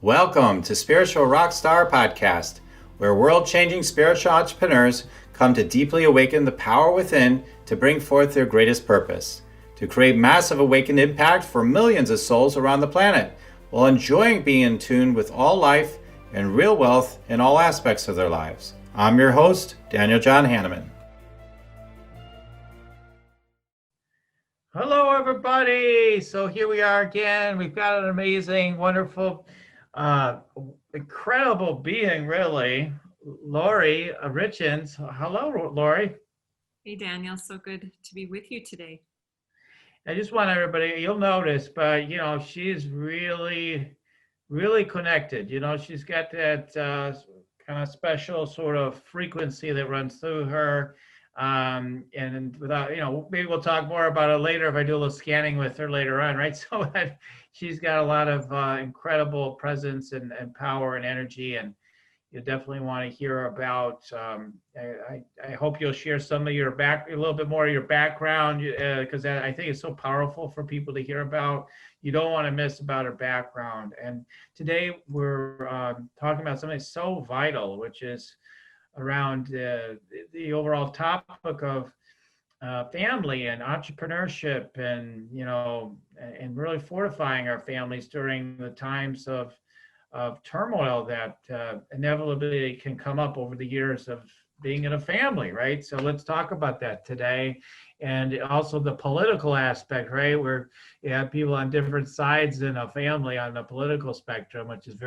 Welcome to Spiritual Rockstar Podcast, where world-changing spiritual entrepreneurs come to deeply awaken the power within to bring forth their greatest purpose, to create massive awakened impact for millions of souls around the planet, while enjoying being in tune with all life and real wealth in all aspects of their lives. I'm your host, Daniel John Hanneman. Hello, everybody. So here we are again. We've got an amazing, wonderful, uh, incredible being, really, Lorrie Richins. Hello, Lorrie. Hey, Daniel, so good to be with you today. I just want everybody, you'll notice, but she's really, really connected. She's got that kind of special sort of frequency that runs through her. And without, maybe we'll talk more about it later if I do a little scanning with her later on, right? So she's got a lot of incredible presence and power and energy, and you definitely want to hear about. I hope you'll share some of your a little bit more of your background, because I think it's so powerful for people to hear about. You don't want to miss about her background. And today we're talking about something so vital, which is around the overall topic of family and entrepreneurship, and really fortifying our families during the times of turmoil that inevitably can come up over the years of being in a family, right? So let's talk about that today. And also the political aspect, right? Where you have people on different sides in a family on the political spectrum, which is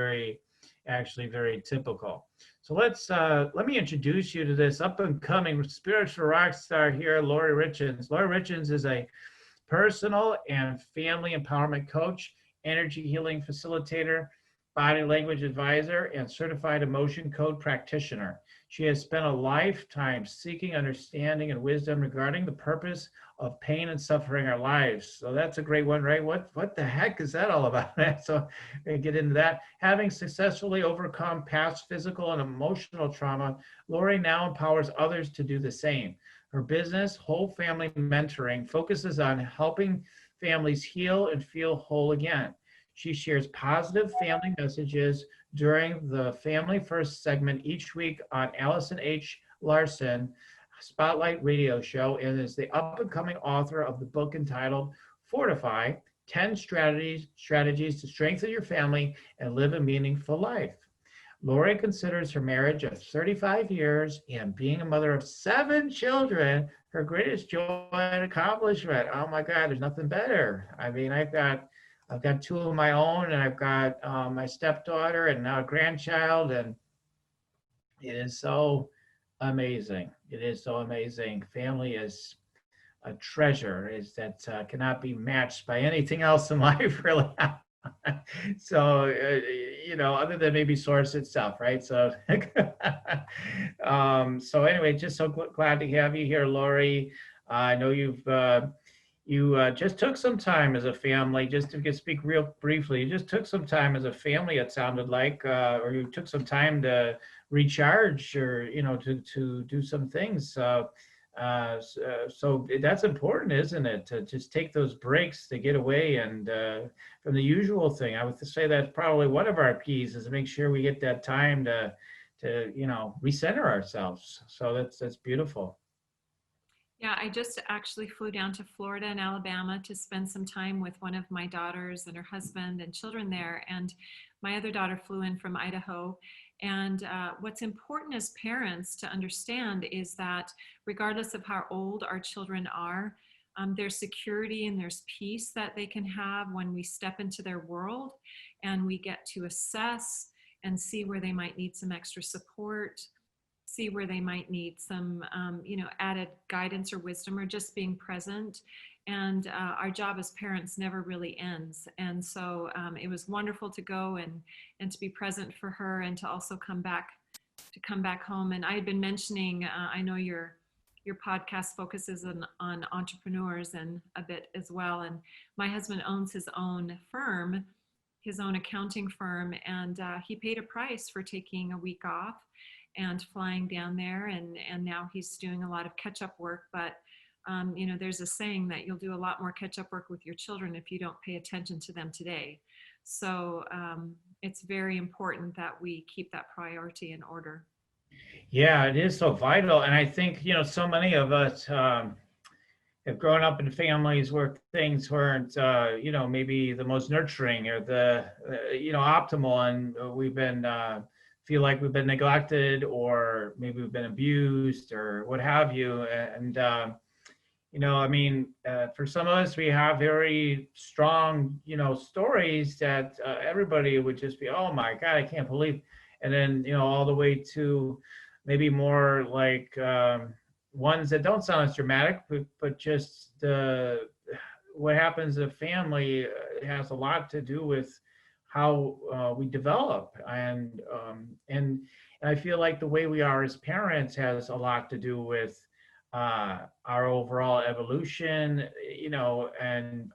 actually very typical. So let me introduce you to this up and coming spiritual rock star here, Lorrie Richins. Lorrie Richins is a personal and family empowerment coach, energy healing facilitator, body language advisor, and certified emotion code practitioner. She has spent a lifetime seeking understanding and wisdom regarding the purpose of pain and suffering in our lives. So that's a great one, right? What the heck is that all about? So we get into that. Having successfully overcome past physical and emotional trauma, Lorrie now empowers others to do the same. Her business, Whole Family Mentoring, focuses on helping families heal and feel whole again. She shares positive family messages during the Family First segment each week on Allison H. Larsen Spotlight radio show, and is the up-and-coming author of the book entitled Fortify, 10 strategies to strengthen your family and live a meaningful life. Lorrie considers her marriage of 35 years and being a mother of 7 children her greatest joy and accomplishment. Oh my God, there's nothing better. I mean, I've got 2 of my own, and I've got my stepdaughter and now a grandchild, and it is so amazing. It is so amazing. Family is a treasure is that cannot be matched by anything else in life, really. So, other than maybe Source itself, right? So, so anyway, just so glad to have you here, Lorrie. I know you just took some time as a family, just to speak real briefly, you just took some time as a family, it sounded like, or you took some time to recharge or, to do some things. So that's important, isn't it? To just take those breaks to get away and from the usual thing. I would say that's probably one of our keys is to make sure we get that time to recenter ourselves. So that's beautiful. Yeah, I just actually flew down to Florida and Alabama to spend some time with one of my daughters and her husband and children there. And my other daughter flew in from Idaho. And what's important as parents to understand is that regardless of how old our children are, there's security and there's peace that they can have when we step into their world and we get to assess and see where they might need some extra support, see where they might need some, added guidance or wisdom or just being present. And our job as parents never really ends. And so it was wonderful to go and to be present for her and to also come back home. And I had been mentioning, I know your podcast focuses on entrepreneurs and a bit as well. And my husband owns his own firm, his own accounting firm, and he paid a price for taking a week off and flying down there, and now he's doing a lot of catch-up work. But there's a saying that you'll do a lot more catch-up work with your children if you don't pay attention to them today. So it's very important that we keep that priority in order. Yeah, it is so vital. And I think, so many of us have grown up in families where things weren't, maybe the most nurturing or optimal. And we've been, feel like we've been neglected, or maybe we've been abused or what have you. And, I mean, for some of us, we have very strong, stories that everybody would just be, oh my God, I can't believe. And then, all the way to maybe more like ones that don't sound as dramatic, but just what happens in a family has a lot to do with how we develop. And I feel like the way we are as parents has a lot to do with our overall evolution, and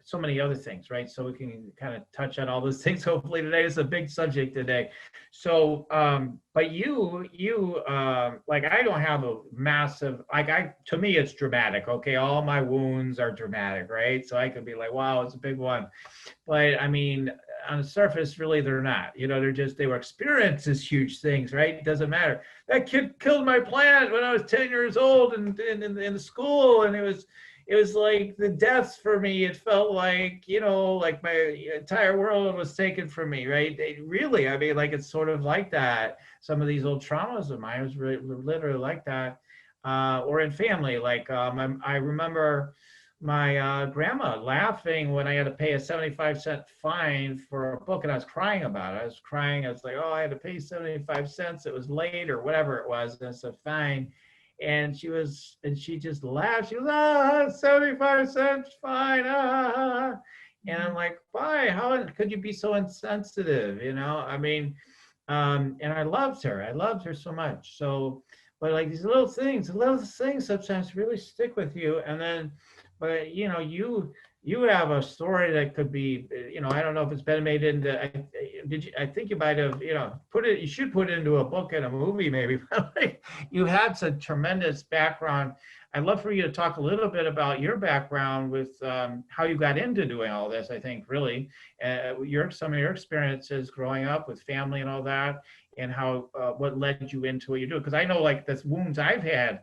so many other things, right? So we can kind of touch on all those things. Hopefully today is a big subject today. So, but like, I don't have a massive, to me, it's dramatic. Okay. All my wounds are dramatic, right? So I could be like, wow, it's a big one. But I mean, on the surface, really, they're not. They were experienced as huge things, right? It doesn't matter. That kid killed my plant when I was 10 years old and in the school, and it was like the deaths for me. It felt like, like my entire world was taken from me, right? I mean, like, it's sort of like that. Some of these old traumas of mine was really literally like that. Or in family, like I remember my grandma laughing when I had to pay a 75-cent fine for a book, and I was crying about it. I was crying. I was like, oh, I had to pay 75 cents. It was late or whatever it was. That's a fine. And she just laughed. She was, 75 cents fine. And I'm like, why? How could you be so insensitive? I mean, and I loved her. I loved her so much. So, but like these little things sometimes really stick with you. And then, but you have a story that could be, I don't know if it's been made into. I think you might have, put it. You should put it into a book and a movie, maybe. Like, you had some tremendous background. I'd love for you to talk a little bit about your background with how you got into doing all this. I think really, some of your experiences growing up with family and all that, and how what led you into what you do. Because I know, like, the wounds I've had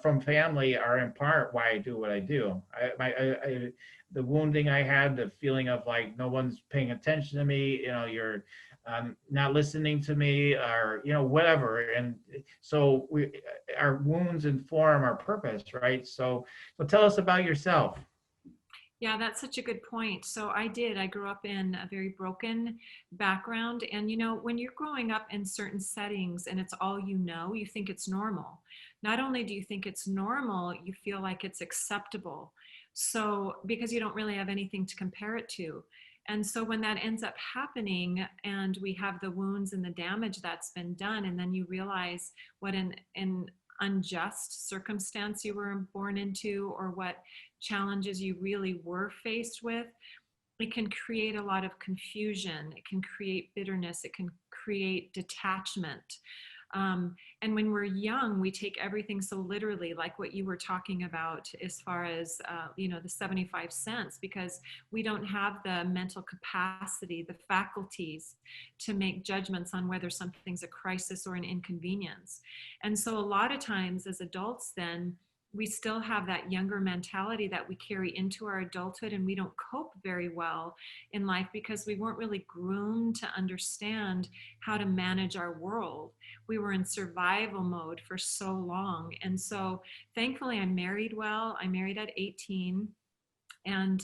from family are in part why I do what I do. The wounding I had, the feeling of like no one's paying attention to me, you're not listening to me, or whatever. And so our wounds inform our purpose, right? So tell us about yourself. Yeah, that's such a good point. So I grew up in a very broken background. And, when you're growing up in certain settings and it's all you think it's normal. Not only do you think it's normal, you feel like it's acceptable. So, because you don't really have anything to compare it to. And so when that ends up happening and we have the wounds and the damage that's been done, and then you realize what an unjust circumstance you were born into, or what challenges you really were faced with, it can create a lot of confusion. It can create bitterness. It can create detachment. And when we're young, we take everything so literally, like what you were talking about, as far as, the 75 cents, because we don't have the mental capacity, the faculties to make judgments on whether something's a crisis or an inconvenience. And so a lot of times as adults, then, we still have that younger mentality that we carry into our adulthood, and we don't cope very well in life because we weren't really groomed to understand how to manage our world. We were in survival mode for so long. And so thankfully I married well. I married at 18, and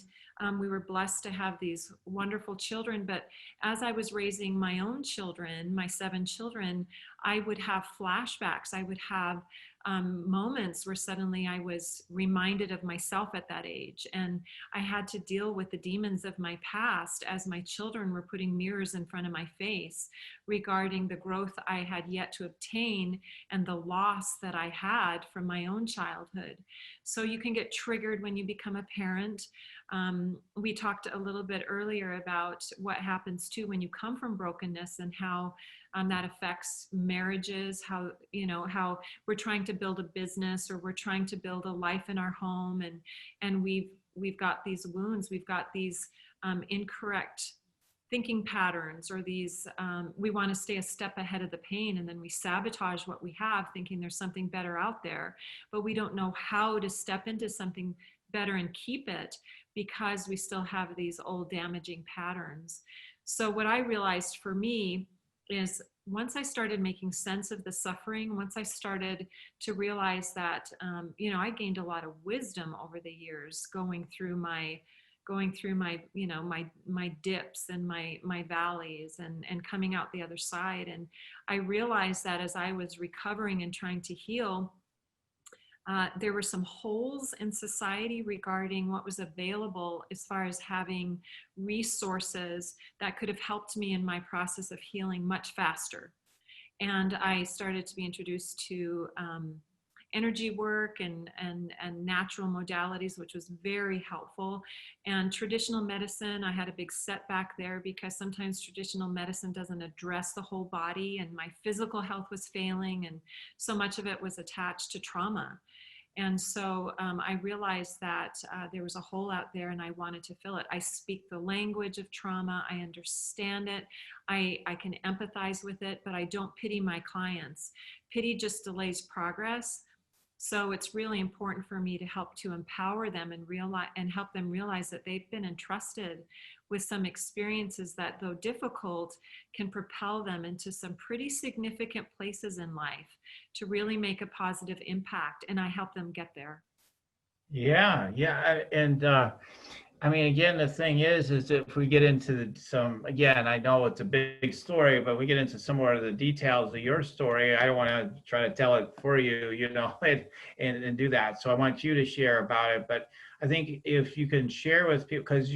we were blessed to have these wonderful children. But as I was raising my own children, my 7 children, I would have flashbacks. I would have moments where suddenly I was reminded of myself at that age. And I had to deal with the demons of my past as my children were putting mirrors in front of my face regarding the growth I had yet to obtain and the loss that I had from my own childhood. So you can get triggered when you become a parent. We talked a little bit earlier about what happens too when you come from brokenness, and how that affects marriages, how we're trying to build a business, or we're trying to build a life in our home, and we've got these wounds, we've got these incorrect thinking patterns, or these, we want to stay a step ahead of the pain, and then we sabotage what we have thinking there's something better out there, but we don't know how to step into something better and keep it because we still have these old damaging patterns. So what I realized for me is, once I started making sense of the suffering, once I started to realize that, I gained a lot of wisdom over the years, going through my my dips and my valleys, and coming out the other side. And I realized that as I was recovering and trying to heal, there were some holes in society regarding what was available as far as having resources that could have helped me in my process of healing much faster. And I started to be introduced to energy work and natural modalities, which was very helpful. And traditional medicine, I had a big setback there because sometimes traditional medicine doesn't address the whole body, and my physical health was failing, and so much of it was attached to trauma. And so I realized that there was a hole out there, and I wanted to fill it. I speak the language of trauma. I understand it. I can empathize with it, but I don't pity my clients. Pity just delays progress. So it's really important for me to help to empower them and help them realize that they've been entrusted with some experiences that, though difficult, can propel them into some pretty significant places in life to really make a positive impact. And I help them get there. Yeah, yeah, and I mean, again, the thing is if we get into some, again, I know it's a big story, but we get into some more of the details of your story. I don't want to try to tell it for you, and do that. So I want you to share about it. But I think if you can share with people, because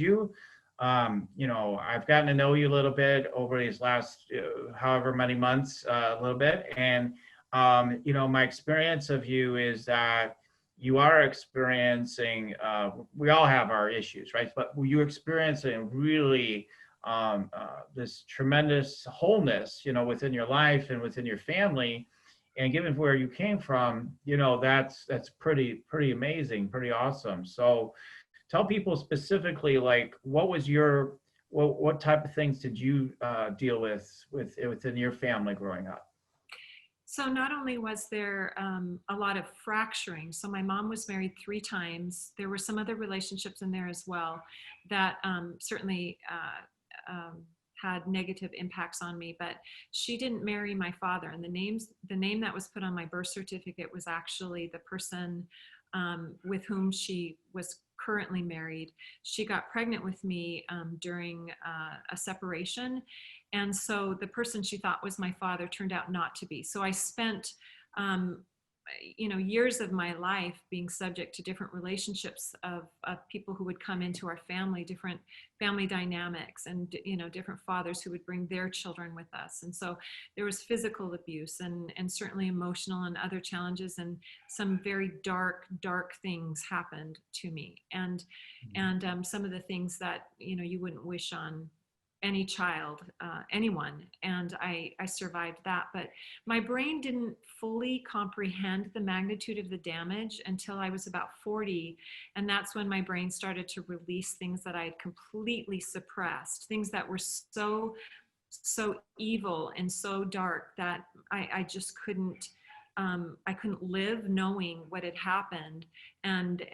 I've gotten to know you a little bit over these last however many months, a little bit, and my experience of you is that you are experiencing, we all have our issues, right? But you experiencing really this tremendous wholeness, within your life and within your family. And given where you came from, that's pretty amazing, pretty awesome. So tell people specifically, like, what type of things did you deal with within your family growing up? So not only was there a lot of fracturing, so my mom was married 3 times. There were some other relationships in there as well that certainly had negative impacts on me, but she didn't marry my father. And the name that was put on my birth certificate was actually the person with whom she was currently married. She got pregnant with me during a separation. And so the person she thought was my father turned out not to be. So I spent, years of my life being subject to different relationships of people who would come into our family, different family dynamics, and, different fathers who would bring their children with us. And so there was physical abuse and certainly emotional and other challenges, and some very dark things happened to me. And some of the things that, you wouldn't wish on any child, anyone. And I survived that. But my brain didn't fully comprehend the magnitude of the damage until I was about 40. And that's when my brain started to release things that I had completely suppressed, things that were so evil and so dark that I just couldn't. I couldn't live knowing what had happened and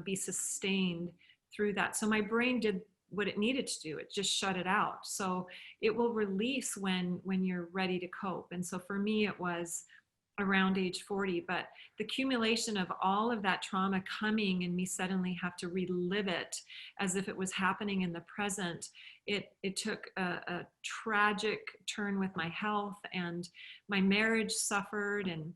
be sustained through that. So my brain did what it needed to do. It just shut it out. So it will release when you're ready to cope. And so for me, it was around age 40, but the accumulation of all of that trauma coming and me suddenly have to relive it as if it was happening in the present, it took a tragic turn with my health, and my marriage suffered, and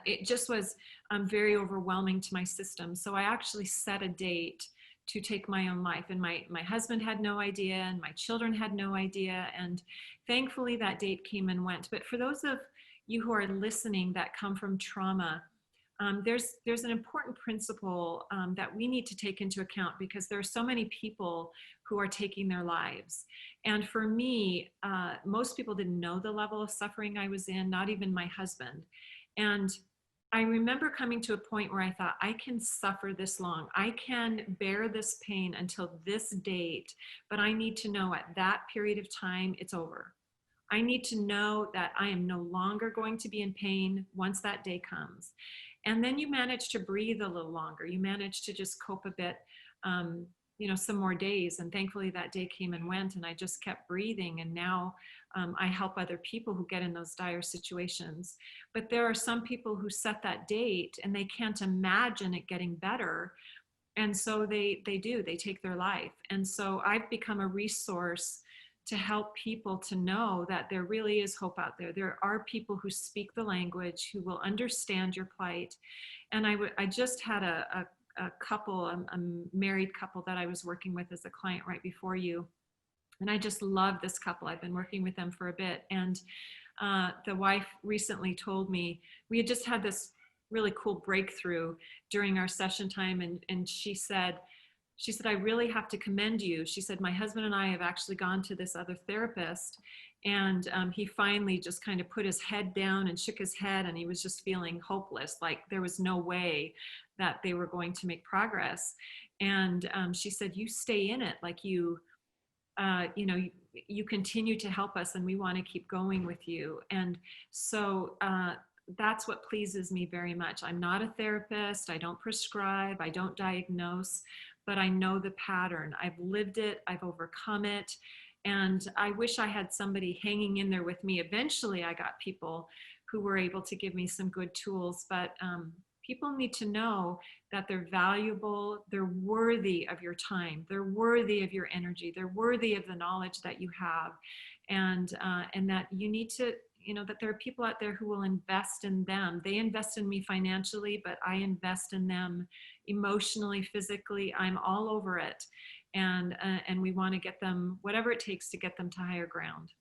it just was very overwhelming to my system. So I actually set a date to take my own life, and my husband had no idea, and my children had no idea, and thankfully that date came and went. But for those of you who are listening that come from trauma, there's an important principle that we need to take into account, because there are so many people who are taking their lives. And for me, most people didn't know the level of suffering I was in, not even my husband. And I remember coming to a point where I thought, I can suffer this long. I can bear this pain until this date, but I need to know at that period of time, it's over. I need to know that I am no longer going to be in pain once that day comes. And then you manage to breathe a little longer. You manage to just cope a bit, some more days. And thankfully that day came and went, and I just kept breathing. And now I help other people who get in those dire situations. But there are some people who set that date and they can't imagine it getting better. And so they take their life. And so I've become a resource to help people to know that there really is hope out there. There are people who speak the language, who will understand your plight. And I just had a couple, a married couple that I was working with as a client right before you. And I just love this couple. I've been working with them for a bit. And the wife recently told me, we had just had this really cool breakthrough during our session time. And she said, I really have to commend you. She said, my husband and I have actually gone to this other therapist, and he finally just kind of put his head down and shook his head, and he was just feeling hopeless, like there was no way that they were going to make progress. And she said, you stay in it, like you continue to help us, and we want to keep going with you. And so that's what pleases me very much. I'm not a therapist. I don't prescribe. I don't diagnose, but I know the pattern. I've lived it. I've overcome it. And I wish I had somebody hanging in there with me. Eventually, I got people who were able to give me some good tools, but people need to know that they're valuable, they're worthy of your time, they're worthy of your energy, they're worthy of the knowledge that you have, and that you need to, that there are people out there who will invest in them. They invest in me financially, but I invest in them emotionally, physically. I'm all over it. And we want to get them, whatever it takes to get them to higher ground.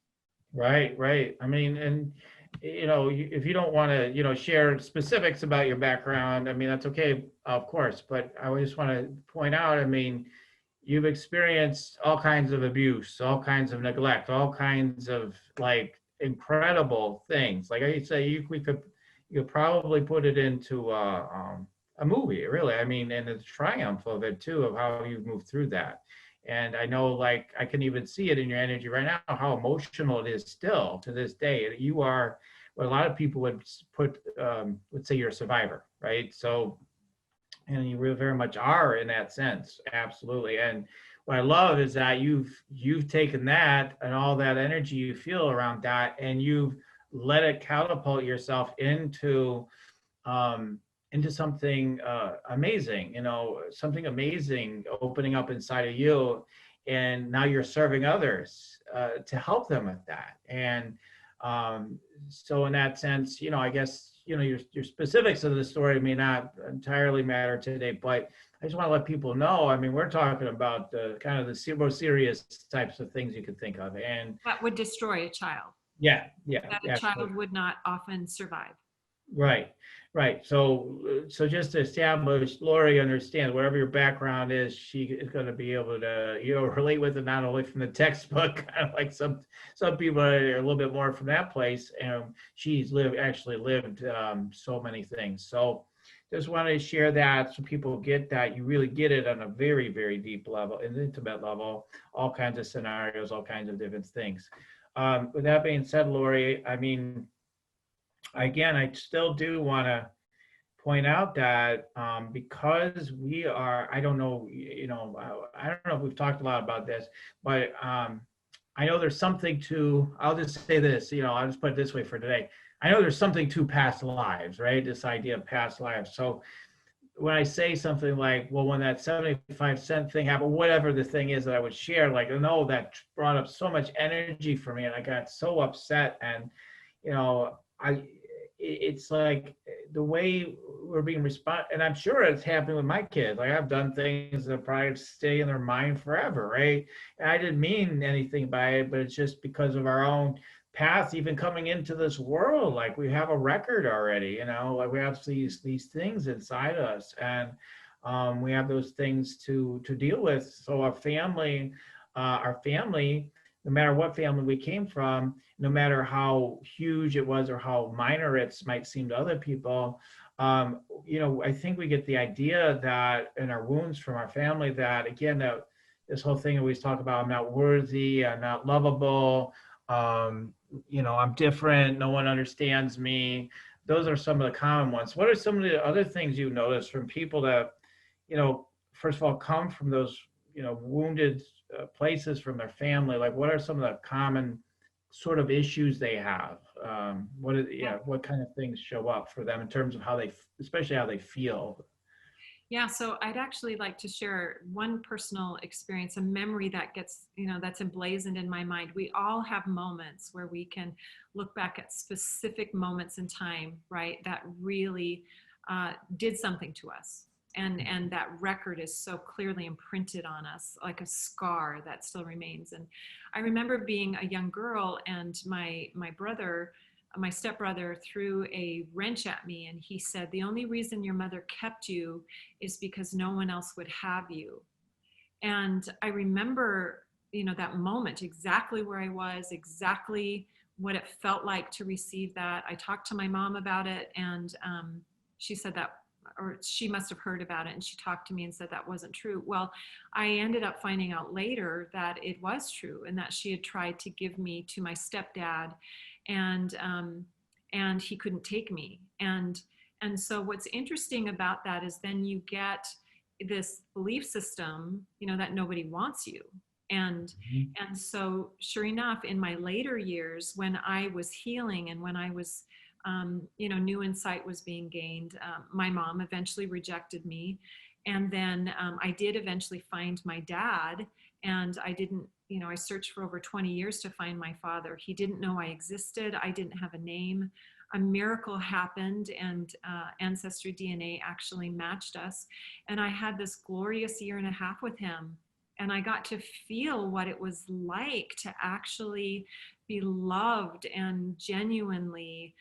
Right, right. I mean, and if you don't want to, share specifics about your background, I mean, that's okay, of course. But I just want to point out, I mean, you've experienced all kinds of abuse, all kinds of neglect, all kinds of like incredible things. Like I say, you could probably put it into a movie, really. I mean, and the triumph of it too, of how you've moved through that. And I know, like, I can even see it in your energy right now, how emotional it is still to this day. You are what a lot of people would say you're a survivor, right? So, and you really very much are in that sense, absolutely. And what I love is that you've taken that and all that energy you feel around that, and you've let it catapult yourself into something amazing, something amazing opening up inside of you. And now you're serving others to help them with that. And so in that sense, I guess, your specifics of the story may not entirely matter today, but I just want to let people know, I mean, we're talking about the kind of the most serious types of things you could think of. And that would destroy a child. yeah, That a child would not often survive. Right, right. So just to establish, Lorrie understands whatever your background is, she is going to be able to, relate with it not only from the textbook, kind of like some people are a little bit more from that place, and she's actually lived so many things. So just wanted to share that so people get that you really get it on a very, very deep level, an intimate level, all kinds of scenarios, all kinds of different things. With that being said, Lorrie, I mean, again, I still do want to point out that because we are, I don't know, I don't know if we've talked a lot about this, but I know there's something to, I'll just say this, I'll just put it this way for today. I know there's something to past lives, right? This idea of past lives. So when I say something like, well, when that 75-cent thing happened, whatever the thing is that I would share, like, no, that brought up so much energy for me, and I got so upset. And, it's like the way we're being responded, and I'm sure it's happening with my kids. Like, I've done things that probably stay in their mind forever, right? And I didn't mean anything by it, but it's just because of our own path, even coming into this world. Like, we have a record already, like we have these things inside us, and we have those things to deal with. So our family, no matter what family we came from, no matter how huge it was or how minor it might seem to other people, I think we get the idea that in our wounds from our family that, again, that this whole thing that we talk about, I'm not worthy, I'm not lovable, I'm different, no one understands me. Those are some of the common ones. What are some of the other things you notice from people that, first of all, come from those, wounded places from their family? Like, what are some of the common sort of issues they have? What kind of things show up for them in terms of how especially how they feel? Yeah, so I'd actually like to share one personal experience, a memory that gets, that's emblazoned in my mind. We all have moments where we can look back at specific moments in time, right, that really did something to us. And that record is so clearly imprinted on us, like a scar that still remains. And I remember being a young girl, and my stepbrother threw a wrench at me, and he said, "The only reason your mother kept you is because no one else would have you." And I remember, that moment, exactly where I was, exactly what it felt like to receive that. I talked to my mom about it, and she said that, or she must have heard about it, and she talked to me and said that wasn't true. Well, I ended up finding out later that it was true, and that she had tried to give me to my stepdad, and he couldn't take me. And so what's interesting about that is then you get this belief system, that nobody wants you. And Mhm. and so sure enough, in my later years, when I was healing and when I was new insight was being gained, my mom eventually rejected me. And then I did eventually find my dad, and I didn't, I searched for over 20 years to find my father. He didn't know I existed. I didn't have a name. A miracle happened, and ancestry DNA actually matched us. And I had this glorious year and a half with him. And I got to feel what it was like to actually be loved and genuinely,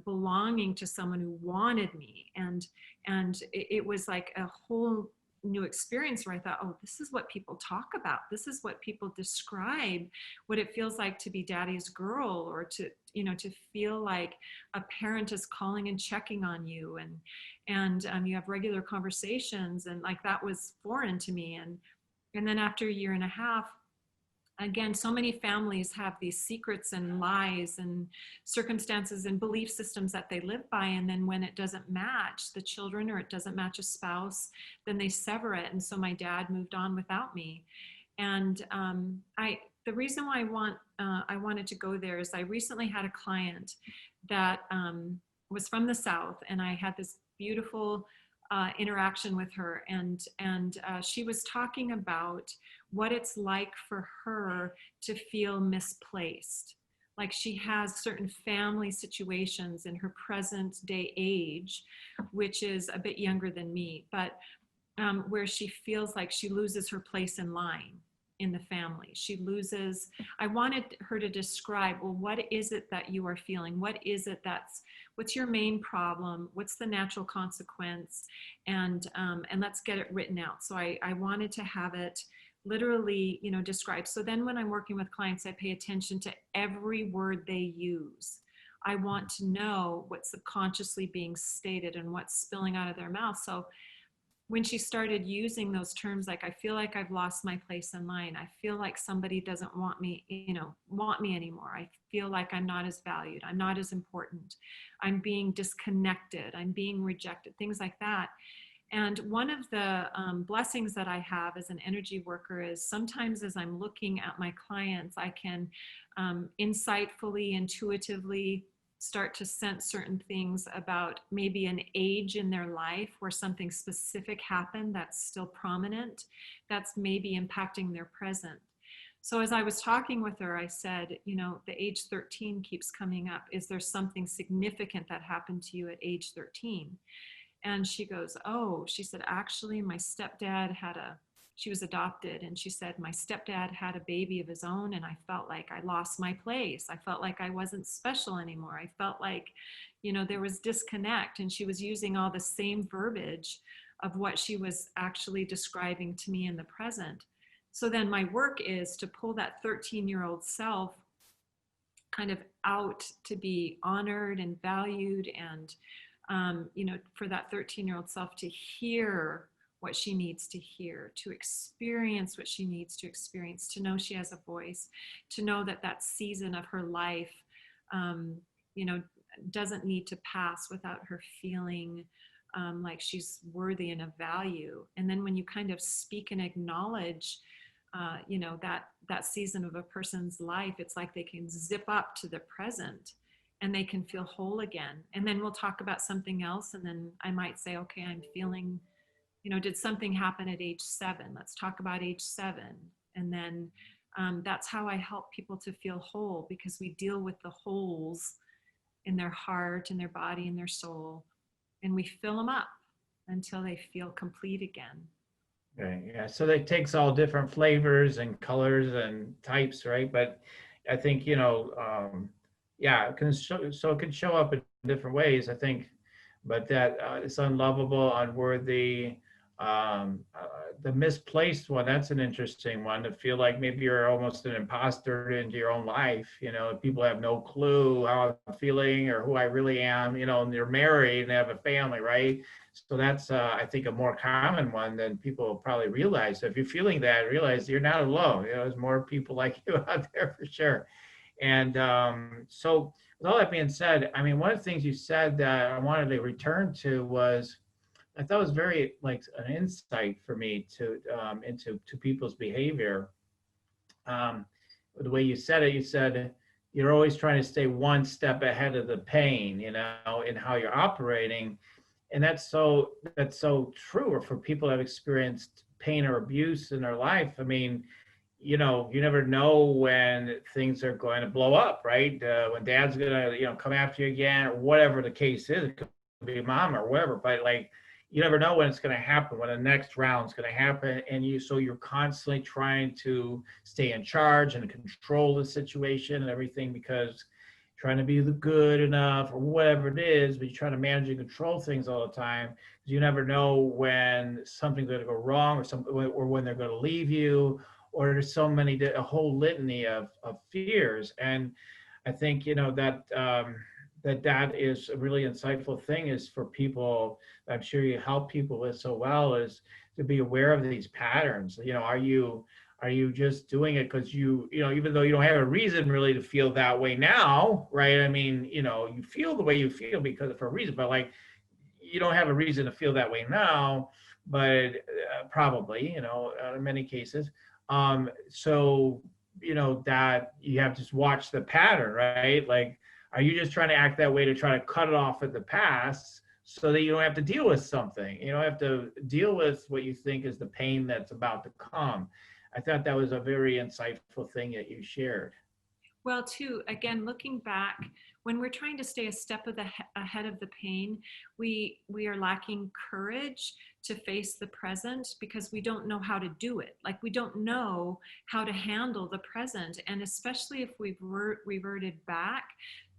belonging to someone who wanted me. And it was like a whole new experience where I thought, oh, this is what people talk about. This is what people describe what it feels like to be daddy's girl, or to feel like a parent is calling and checking on you, and you have regular conversations, and like that was foreign to me. And then after a year and a half, again, so many families have these secrets and lies and circumstances and belief systems that they live by. And then when it doesn't match the children, or it doesn't match a spouse, then they sever it. And so my dad moved on without me. And the reason why I wanted to go there is I recently had a client that was from the South, and I had this beautiful interaction with her, and she was talking about what it's like for her to feel misplaced. Like she has certain family situations in her present day age, which is a bit younger than me, but where she feels like she loses her place in line in the family. I wanted her to describe, well, what is it that you are feeling? What's your main problem? What's the natural consequence? And let's get it written out. So I wanted to have it literally, described. So then when I'm working with clients, I pay attention to every word they use. I want to know what's subconsciously being stated and what's spilling out of their mouth. So when she started using those terms, like, I feel like I've lost my place in line, I feel like somebody doesn't want me anymore, I feel like I'm not as valued, I'm not as important, I'm being disconnected, I'm being rejected, things like that. And one of the blessings that I have as an energy worker is sometimes as I'm looking at my clients, I can insightfully, intuitively start to sense certain things about maybe an age in their life where something specific happened that's still prominent, that's maybe impacting their present. So as I was talking with her, I said, the age 13 keeps coming up. Is there something significant that happened to you at age 13? And she goes, oh, she said, actually, my stepdad she was adopted. And she said, my stepdad had a baby of his own. And I felt like I lost my place. I felt like I wasn't special anymore. I felt like, there was disconnect. And she was using all the same verbiage of what she was actually describing to me in the present. So then my work is to pull that 13-year-old self kind of out to be honored and valued and for that 13-year-old self to hear what she needs to hear, to experience what she needs to experience, to know she has a voice, to know that that season of her life, um, you know, doesn't need to pass without her feeling like she's worthy and of value. And then when you kind of speak and acknowledge, that season of a person's life, it's like they can zip up to the present and they can feel whole again. And then we'll talk about something else. And then I might say, okay, I'm feeling, did something happen at age 7? Let's talk about age 7. And then that's how I help people to feel whole, because we deal with the holes in their heart and their body and their soul, and we fill them up until they feel complete again. Right. Yeah. So it takes all different flavors and colors and types, right? But I think, yeah, it can so it can show up in different ways, I think. But that it's unlovable, unworthy, the misplaced one, that's an interesting one, to feel like maybe you're almost an imposter into your own life. People have no clue how I'm feeling or who I really am, and they're married and they have a family, right? So that's, I think, a more common one than people probably realize. So if you're feeling that, realize you're not alone. There's more people like you out there for sure. And so, with all that being said, I mean, one of the things you said that I wanted to return to was, I thought it was very like an insight for me to into people's behavior. Um, the way you said it, you said you're always trying to stay one step ahead of the pain, in how you're operating, and that's so true for people that have experienced pain or abuse in their life. I mean, you never know when things are going to blow up, right? When dad's gonna, come after you again, or whatever the case is. It could be mom or whatever, but like, you never know when it's going to happen, when the next round's going to happen, and so you're constantly trying to stay in charge and control the situation and everything, because trying to be the good enough or whatever it is, but you're trying to manage and control things all the time, because you never know when something's going to go wrong, or when they're going to leave you, or there's so many, a whole litany of fears. And I think, that is a really insightful thing, is for people, I'm sure you help people with so well, is to be aware of these patterns. Are you just doing it because even though you don't have a reason really to feel that way now, right? I mean, you feel the way you feel because for a reason, but like, you don't have a reason to feel that way now, but probably, in many cases. So, that you have to just watch the pattern, right? Like, are you just trying to act that way to try to cut it off at the past so that you don't have to deal with something? You don't have to deal with what you think is the pain that's about to come. I thought that was a very insightful thing that you shared. Well, too, again, looking back, when we're trying to stay a step ahead of the pain, we are lacking courage to face the present, because we don't know how to do it. Like, we don't know how to handle the present. And especially if we've reverted back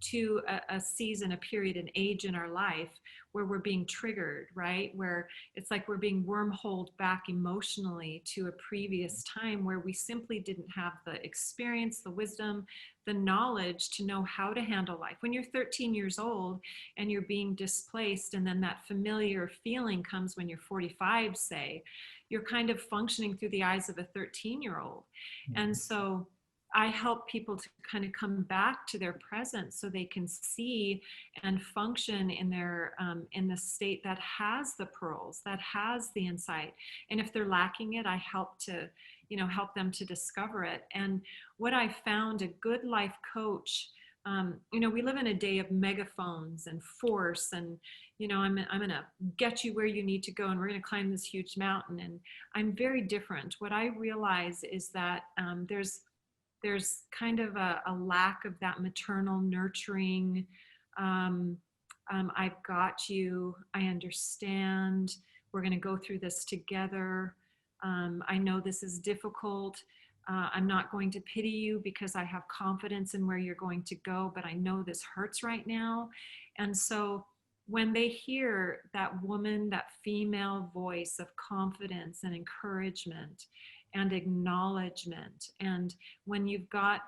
to a season, a period, an age in our life where we're being triggered, right? Where it's like we're being wormholed back emotionally to a previous time where we simply didn't have the experience, the wisdom, the knowledge to know how to handle life. When you're 13 years old and you're being displaced, and then that familiar feeling comes when you're 45, say, you're kind of functioning through the eyes of a 13-year-old. And so I help people to kind of come back to their present so they can see and function in their in the state that has the pearls, that has the insight. And if they're lacking it, I help to, help them to discover it. And what I found, a good life coach, we live in a day of megaphones and force, and I'm gonna get you where you need to go, and we're gonna climb this huge mountain. And I'm very different. What I realize is that there's kind of a lack of that maternal nurturing. I've got you. I understand. We're going to go through this together. I know this is difficult. I'm not going to pity you because I have confidence in where you're going to go, but I know this hurts right now. And so when they hear that woman, that female voice of confidence and encouragement and acknowledgement. And when you've got,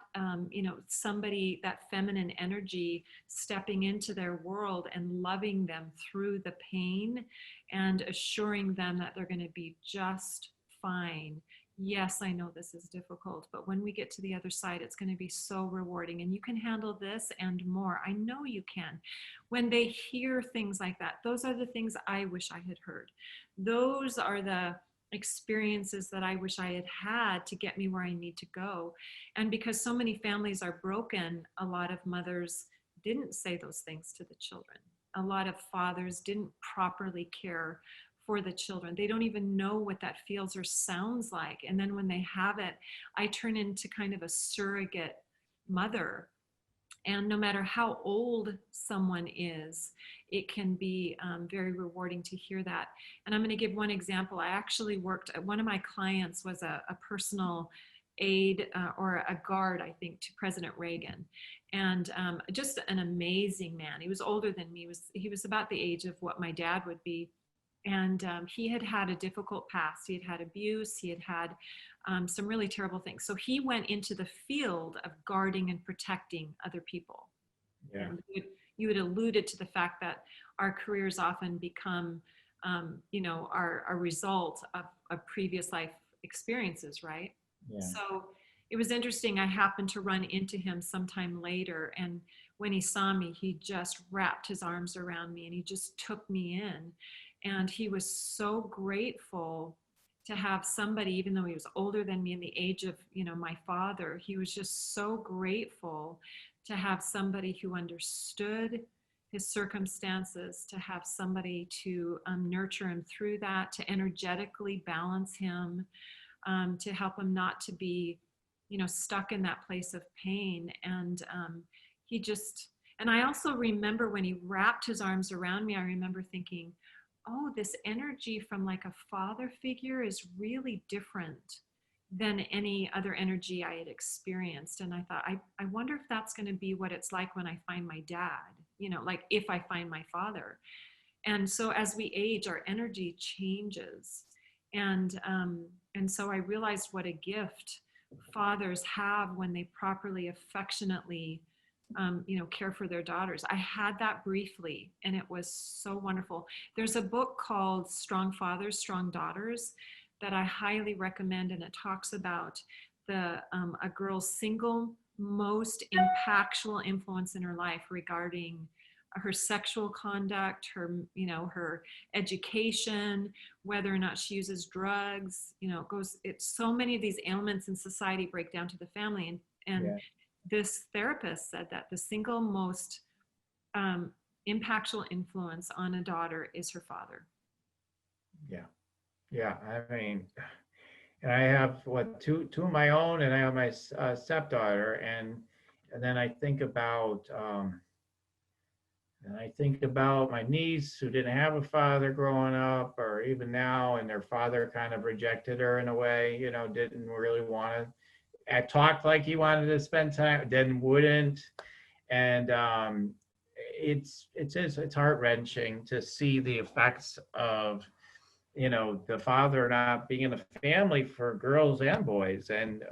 somebody, that feminine energy stepping into their world and loving them through the pain and assuring them that they're going to be just fine. Yes, I know this is difficult, but when we get to the other side, it's going to be so rewarding, and you can handle this and more. I know you can. When they hear things like that, those are the things I wish I had heard. Those are the experiences that I wish I had had to get me where I need to go. And because so many families are broken, a lot of mothers didn't say those things to the children. A lot of fathers didn't properly care for the children. They don't even know what that feels or sounds like. And then when they have it, I turn into kind of a surrogate mother. And no matter how old someone is, it can be very rewarding to hear that. And I'm going to give one example. I actually one of my clients was a personal aide or a guard, I think, to President Reagan. And just an amazing man. He was older than me. He was about the age of what my dad would be. And he had had a difficult past. He had had abuse. He had had some really terrible things. So he went into the field of guarding and protecting other people. Yeah. And you had alluded to the fact that our careers often become, our result of previous life experiences, right? Yeah. So it was interesting. I happened to run into him sometime later, and when he saw me, he just wrapped his arms around me and he just took me in. And he was so grateful to have somebody, even though he was older than me in the age of, my father, he was just so grateful to have somebody who understood his circumstances, to have somebody to nurture him through that, to energetically balance him, to help him not to be, stuck in that place of pain. And and I also remember when he wrapped his arms around me, I remember thinking, oh, this energy from like a father figure is really different than any other energy I had experienced. And I thought, I wonder if that's going to be what it's like when I find my dad, like if I find my father. And so as we age, our energy changes. And so I realized what a gift fathers have when they properly, affectionately care for their daughters. I had that briefly, and it was so wonderful. There's a book called Strong Fathers, Strong Daughters that I highly recommend, and it talks about a girl's single most impactful influence in her life regarding her sexual conduct, her education, whether or not she uses drugs. It's so many of these ailments in society break down to the family, and Yeah. this therapist said that the single most impactful influence on a daughter is her father. Yeah. Yeah. I mean, and I have two of my own, and I have my stepdaughter, and then I think about my niece who didn't have a father growing up, or even now, and their father kind of rejected her in a way, didn't really want to. I talked like he wanted to spend time, then wouldn't, and it's heart wrenching to see the effects of the father not being in the family for girls and boys, and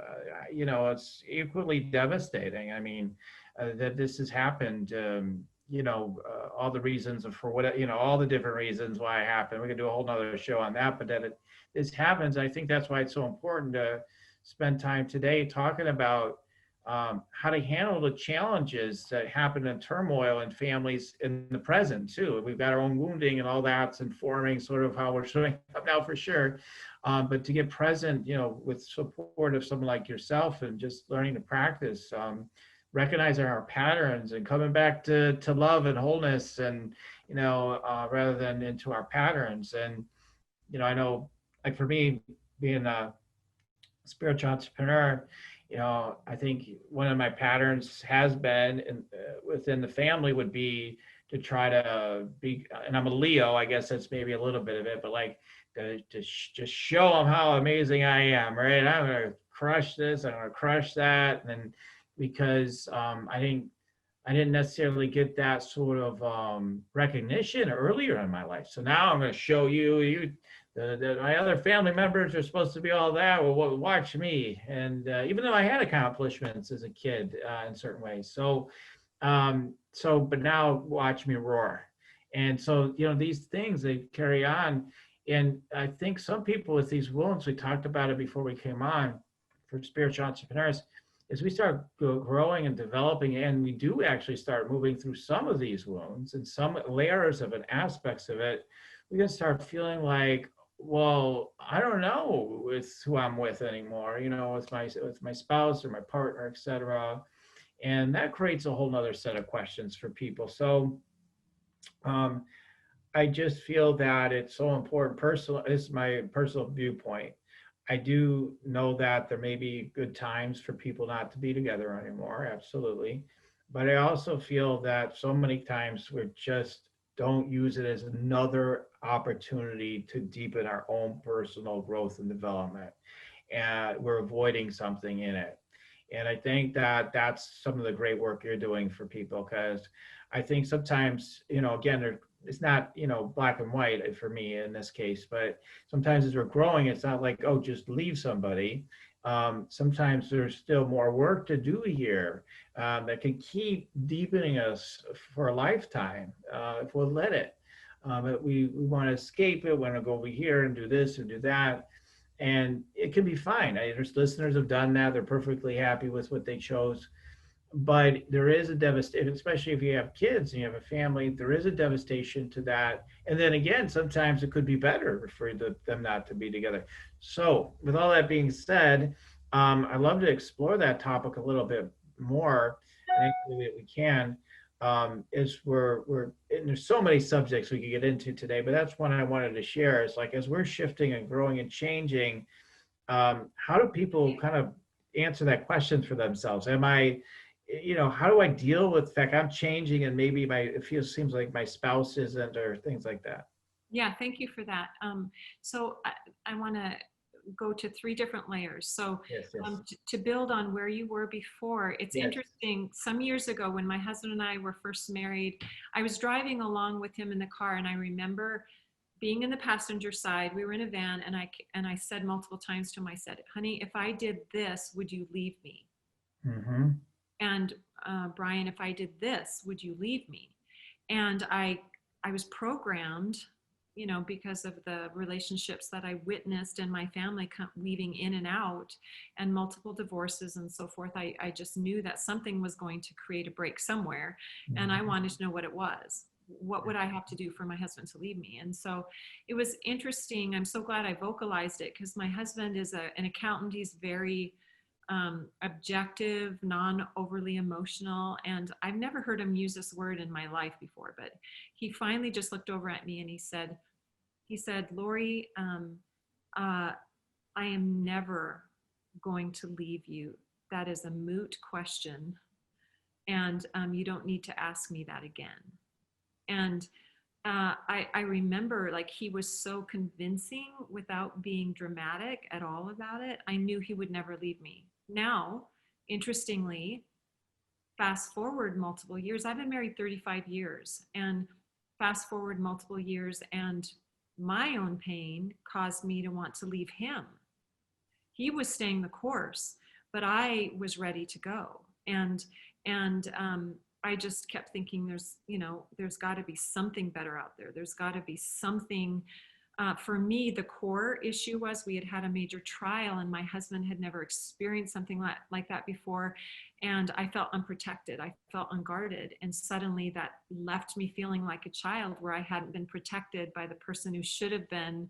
it's equally devastating. I mean, that this has happened. All the reasons for what all the different reasons why it happened. We could do a whole nother show on that, but that this happens. I think that's why it's so important to spend time today talking about how to handle the challenges that happen in turmoil in families in the present too. We've got our own wounding and all that's informing sort of how we're showing up now for sure. But to get present, with support of someone like yourself and just learning to practice, recognizing our patterns and coming back to love and wholeness, and rather than into our patterns. And I know, like for me, being a spiritual entrepreneur, I think one of my patterns has been within the family would be to try to be, and I'm a Leo, I guess that's maybe a little bit of it, but like to just show them how amazing I am, right? I'm going to crush this, I'm going to crush that. And then because I didn't necessarily get that sort of recognition earlier in my life. So now I'm going to show you My other family members are supposed to be all that. Well, watch me. And even though I had accomplishments as a kid in certain ways, but now watch me roar. And so, these things they carry on. And I think some people with these wounds, we talked about it before we came on, for spiritual entrepreneurs, as we start growing and developing, and we do actually start moving through some of these wounds and some layers of it, aspects of it, we can start feeling like, well, I don't know with who I'm with anymore, with my spouse or my partner, etc. And that creates a whole nother set of questions for people. So um, I just feel that it's so important. Personal, this is my personal viewpoint. I do know that there may be good times for people not to be together anymore, absolutely. But I also feel that so many times we just don't use it as another opportunity to deepen our own personal growth and development. And we're avoiding something in it. And I think that that's some of the great work you're doing for people, because I think sometimes, again, it's not, black and white for me in this case, but sometimes as we're growing, it's not like, oh, just leave somebody. Sometimes there's still more work to do here that can keep deepening us for a lifetime if we'll let it. But we want to escape it, want to go over here and do this and do that. And it can be fine. There's listeners have done that. They're perfectly happy with what they chose. But there is a devastation, especially if you have kids and you have a family, there is a devastation to that. And then again, sometimes it could be better for them not to be together. So with all that being said, I'd love to explore that topic a little bit more. I think that we can. Is and there's so many subjects we could get into today, but that's one I wanted to share. Is like, as we're shifting and growing and changing, how do people kind of answer that question for themselves? How do I deal with the fact I'm changing and maybe seems like my spouse isn't, or things like that? Yeah, thank you for that. So I want to go to three different layers. So Yes, yes, to build on where you were before, it's yes. interesting. Some years ago, when my husband and I were first married, I was driving along with him in the car, and I remember being in the passenger side. We were in a van, and I said multiple times to him, I said, honey, if I did this, would you leave me? Mm-hmm. And Brian, if I did this, would you leave me? And I was programmed, because of the relationships that I witnessed in my family weaving in and out, and multiple divorces and so forth. I just knew that something was going to create a break somewhere, and I wanted to know what it was. What would I have to do for my husband to leave me? And so it was interesting. I'm so glad I vocalized it, because my husband is an accountant. He's very objective, non-overly emotional. And I've never heard him use this word in my life before, but he finally just looked over at me and he said, Lorrie, I am never going to leave you. That is a moot question. And you don't need to ask me that again. And I remember, like, he was so convincing without being dramatic at all about it. I knew he would never leave me. Now, interestingly, fast forward multiple years, I've been married 35 years, and fast forward multiple years, and my own pain caused me to want to leave him. He was staying the course, but I was ready to go. And I just kept thinking, there's got to be something better out there. There's got to be something. For me, the core issue was we had had a major trial, and my husband had never experienced something like that before. And I felt unprotected. I felt unguarded. And suddenly that left me feeling like a child, where I hadn't been protected by the person who should have been,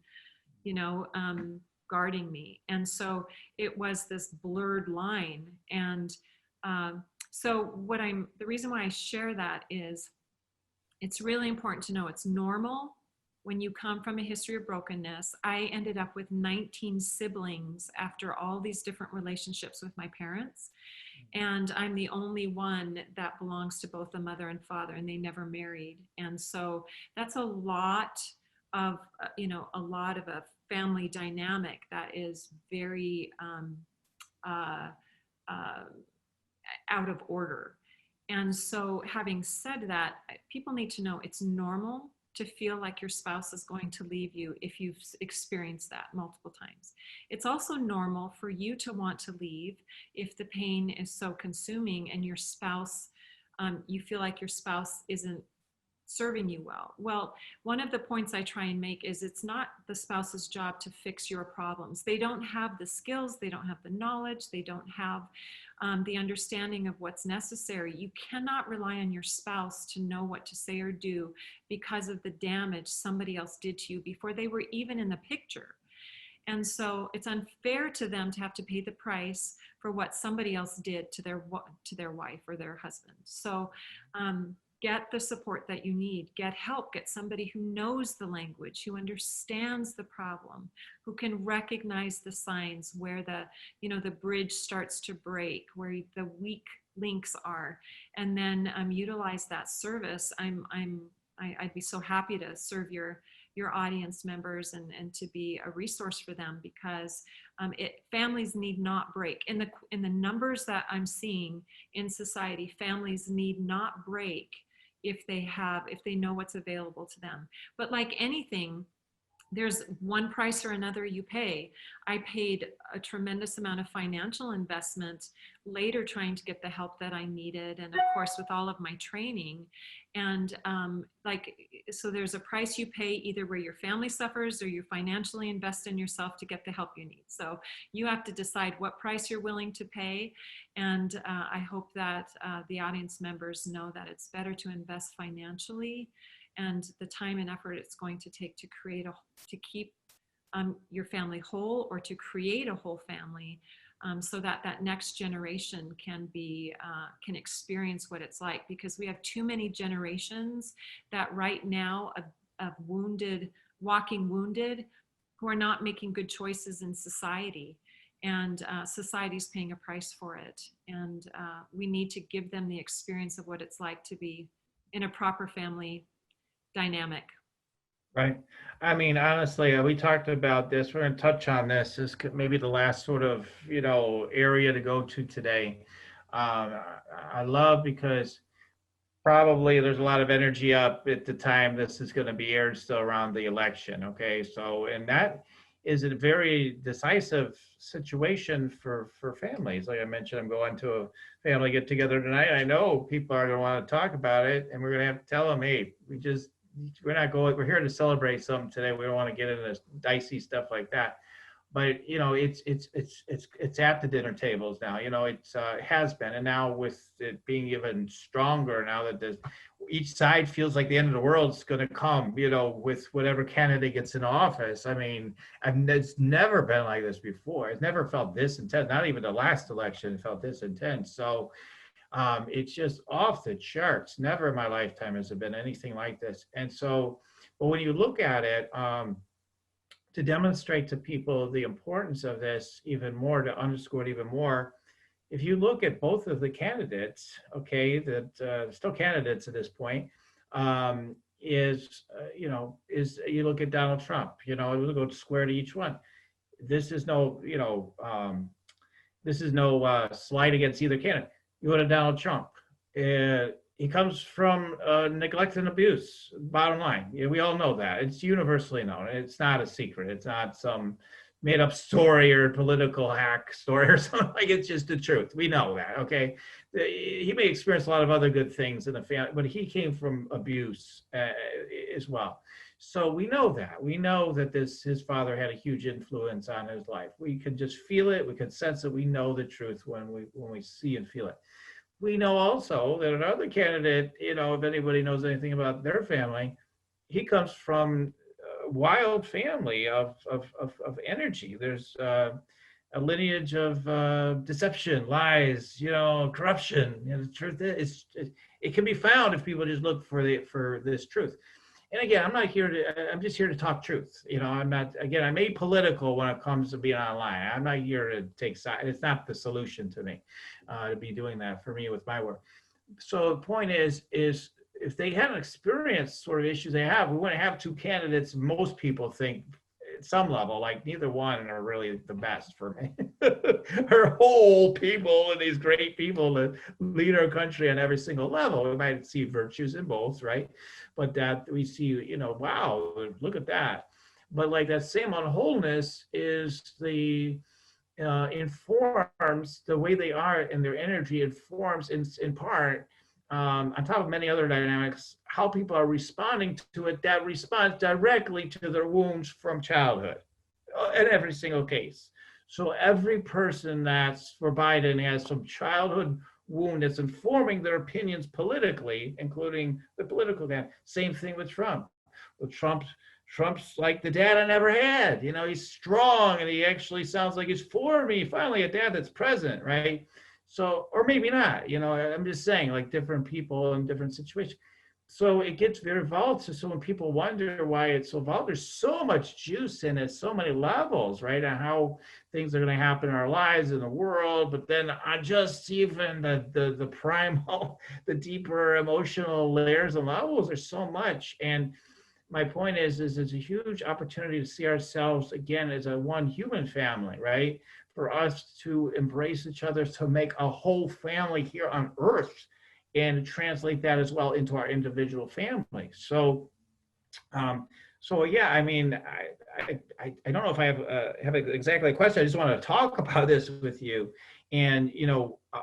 guarding me. And so it was this blurred line. And so the reason why I share that is, it's really important to know it's normal when you come from a history of brokenness. I ended up with 19 siblings after all these different relationships with my parents. And I'm the only one that belongs to both the mother and father, and they never married. And so that's a lot of, a family dynamic that is very out of order. And so, having said that, people need to know it's normal to feel like your spouse is going to leave you if you've experienced that multiple times. It's also normal for you to want to leave if the pain is so consuming and your spouse, you feel like your spouse isn't serving you well. Well, one of the points I try and make is it's not the spouse's job to fix your problems. They don't have the skills, they don't have the knowledge, they don't have the understanding of what's necessary. You cannot rely on your spouse to know what to say or do because of the damage somebody else did to you before they were even in the picture. And so it's unfair to them to have to pay the price for what somebody else did to their wife or their husband. So get the support that you need, get help, get somebody who knows the language, who understands the problem, who can recognize the signs where the bridge starts to break, where the weak links are, and then utilize that service. I'd be so happy to serve your audience members and to be a resource for them, because families need not break. In the numbers that I'm seeing in society, families need not break if they know what's available to them. But like anything, there's one price or another you pay. I paid a tremendous amount of financial investment later trying to get the help that I needed, and of course with all of my training. And so there's a price you pay either where your family suffers or you financially invest in yourself to get the help you need. So you have to decide what price you're willing to pay. And I hope that the audience members know that it's better to invest financially and the time and effort it's going to take to keep your family whole, or to create a whole family, so that next generation can experience what it's like. Because we have too many generations that right now of walking wounded, who are not making good choices in society, and society's paying a price for it. And we need to give them the experience of what it's like to be in a proper family dynamic. Right. I mean, honestly, we talked about this. We're going to touch on this. This could maybe the last sort of, area to go to today. I love, because probably there's a lot of energy up at the time this is going to be aired, still around the election. Okay. So, and that is a very decisive situation for families. Like I mentioned, I'm going to a family get together tonight. I know people are going to want to talk about it, and we're going to have to tell them, hey, we're here to celebrate something today. We don't want to get into this dicey stuff like that. But it's at the dinner tables now. It has been, and now with it being even stronger, now that each side feels like the end of the world's going to come. With whatever candidate gets in office. I mean, it's never been like this before. It's never felt this intense. Not even the last election felt this intense. So it's just off the charts. Never in my lifetime has it been anything like this. And so, but when you look at it, to demonstrate to people the importance of this even more, to underscore it even more, if you look at both of the candidates, okay, that still candidates at this point, is you look at Donald Trump, we'll go square to each one. This is no, slight against either candidate. You go to Donald Trump. He comes from neglect and abuse, bottom line. We all know that. It's universally known. It's not a secret. It's not some made up story or political hack story or something. Like, it's just the truth. We know that, okay? He may experience a lot of other good things in the family, but he came from abuse as well. So we know that. We know that his father had a huge influence on his life. We can just feel it. We can sense it. We know the truth when we see and feel it. We know also that another candidate, if anybody knows anything about their family, he comes from a wild family of energy. There's a lineage of deception, lies, corruption. The truth is, it can be found if people just look for this truth. And again, I'm just here to talk truth. I'm not, again, I'm apolitical when it comes to being online. I'm not here to take sides. It's not the solution to me to be doing that for me with my work. So the point is if they hadn't experienced sort of issues they have, we wouldn't have two candidates most people think at some level, like neither one are really the best for me. Our whole people and these great people that lead our country on every single level. We might see virtues in both, right? But that we see, wow, look at that. But like that same unwholeness is the informs the way they are, and their energy informs in part, on top of many other dynamics, how people are responding to it, that responds directly to their wounds from childhood in every single case. So every person that's for Biden has some childhood wound that's informing their opinions politically, including the political guy. Same thing with Trump. Well, Trump's like the dad I never had. He's strong and he actually sounds like he's for me. Finally, a dad that's present, right? So, or maybe not. I'm just saying, like different people in different situations. So it gets very volatile. So when people wonder why it's so volatile, there's so much juice in it, so many levels, right? On how things are going to happen in our lives, in the world, but then on just even the primal, the deeper emotional layers and levels, there's so much. And my point is it's a huge opportunity to see ourselves again as a one human family, right? For us to embrace each other, to make a whole family here on earth, and translate that as well into our individual families. So yeah, I mean, I don't know if I have exactly a question. I just want to talk about this with you, and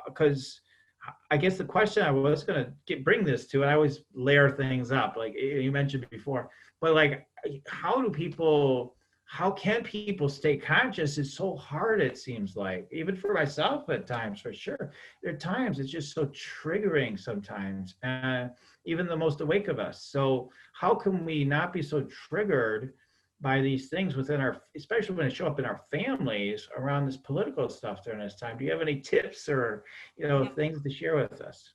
because I guess the question I was going to bring this to, and I always layer things up, like you mentioned before, but like, how can people stay conscious? It's so hard, it seems like, even for myself at times, for sure. There are times it's just so triggering sometimes, even the most awake of us. So how can we not be so triggered by these things within especially when it show up in our families around this political stuff during this time? Do you have any tips or things to share with us?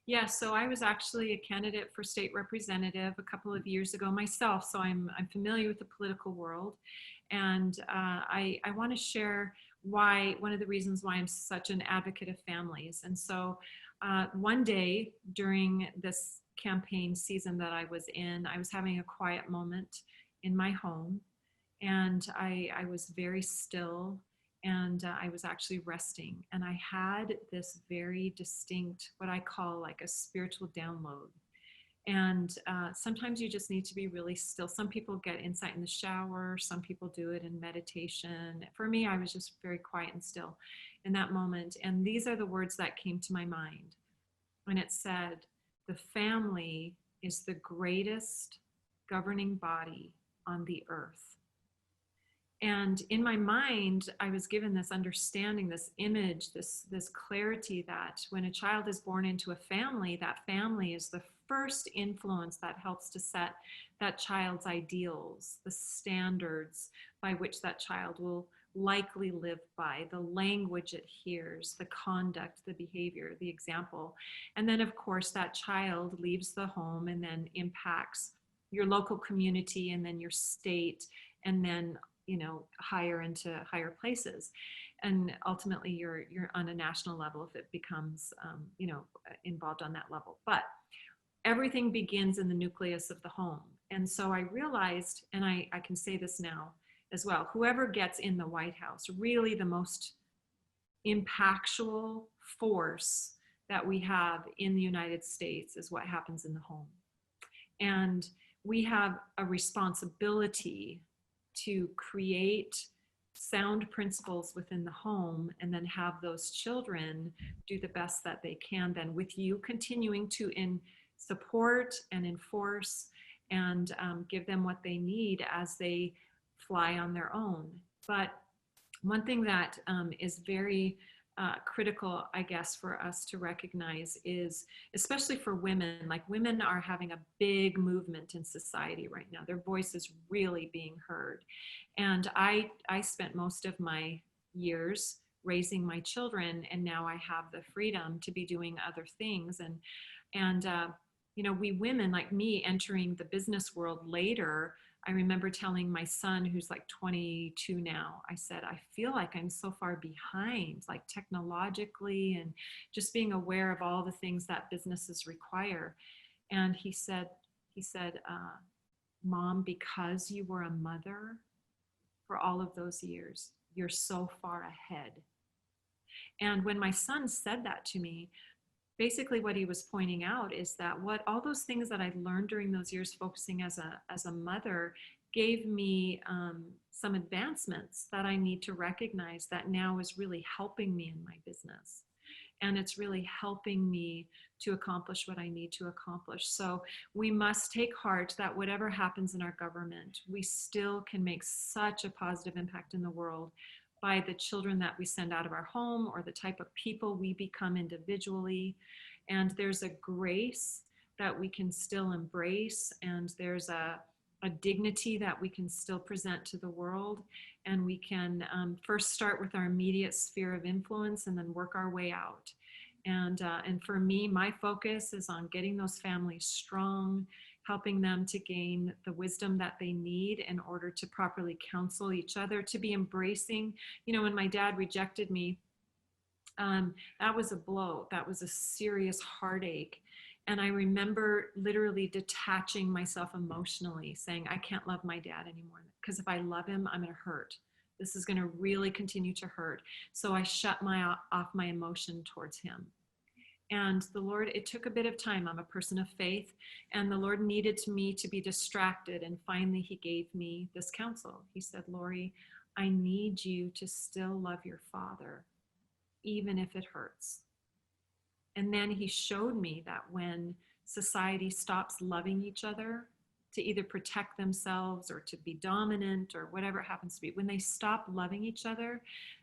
Yeah, so I was actually a candidate for state representative a couple of years ago myself, so I'm familiar with the political world, and I want to share one of the reasons why I'm such an advocate of families. And so one day during this campaign season that I was in, I was having a quiet moment in my home, and I was very still, and I was actually resting, and I had this very distinct, what I call like a spiritual download. And sometimes you just need to be really still. Some people get insight in the shower, some people do it in meditation. For me, I was just very quiet and still in that moment, and these are the words that came to my mind. And it said, the family is the greatest governing body on the earth. And in my mind, I was given this understanding, this image, this clarity that when a child is born into a family, that family is the first influence that helps to set that child's ideals, the standards by which that child will likely live by, the language it hears, the conduct, the behavior, the example. And then, of course, that child leaves the home and then impacts your local community and then your state, and then higher into higher places, and ultimately you're on a national level if it becomes involved on that level. But everything begins in the nucleus of the home. And so I realized, and I can say this now as well, whoever gets in the White House, really the most impactful force that we have in the United States is what happens in the home. And we have a responsibility to create sound principles within the home, and then have those children do the best that they can, then with you continuing to support and enforce and give them what they need as they fly on their own. But one thing that is very critical, I guess, for us to recognize is, especially for women, like women are having a big movement in society right now. Their voice is really being heard. And I spent most of my years raising my children, and now I have the freedom to be doing other things. And we women like me entering the business world later, I remember telling my son, who's like 22 now, I said, I feel like I'm so far behind, like technologically, and just being aware of all the things that businesses require. And he said, Mom, because you were a mother, for all of those years. You're so far ahead. And when my son said that to me, basically what he was pointing out is that what all those things that I learned during those years focusing as a mother gave me some advancements that I need to recognize that now is really helping me in my business. And it's really helping me to accomplish what I need to accomplish. So we must take heart that whatever happens in our government, we still can make such a positive impact in the world by the children that we send out of our home or the type of people we become individually. And there's a grace that we can still embrace, and there's a dignity that we can still present to the world. And we can first start with our immediate sphere of influence and then work our way out. And for me, my focus is on getting those families strong, helping them to gain the wisdom that they need in order to properly counsel each other, to be embracing. You know, when my dad rejected me, that was a blow. That was a serious heartache. And I remember literally detaching myself emotionally, saying, I can't love my dad anymore, because if I love him, I'm going to hurt. This is going to really continue to hurt. So I shut off my emotion towards him. And the Lord, it took a bit of time. I'm a person of faith, and the Lord needed me to be distracted. And finally, he gave me this counsel. He said, Lorrie, I need you to still love your father, even if it hurts. And then he showed me that when society stops loving each other to either protect themselves or to be dominant or whatever it happens to be, when they stop loving each other,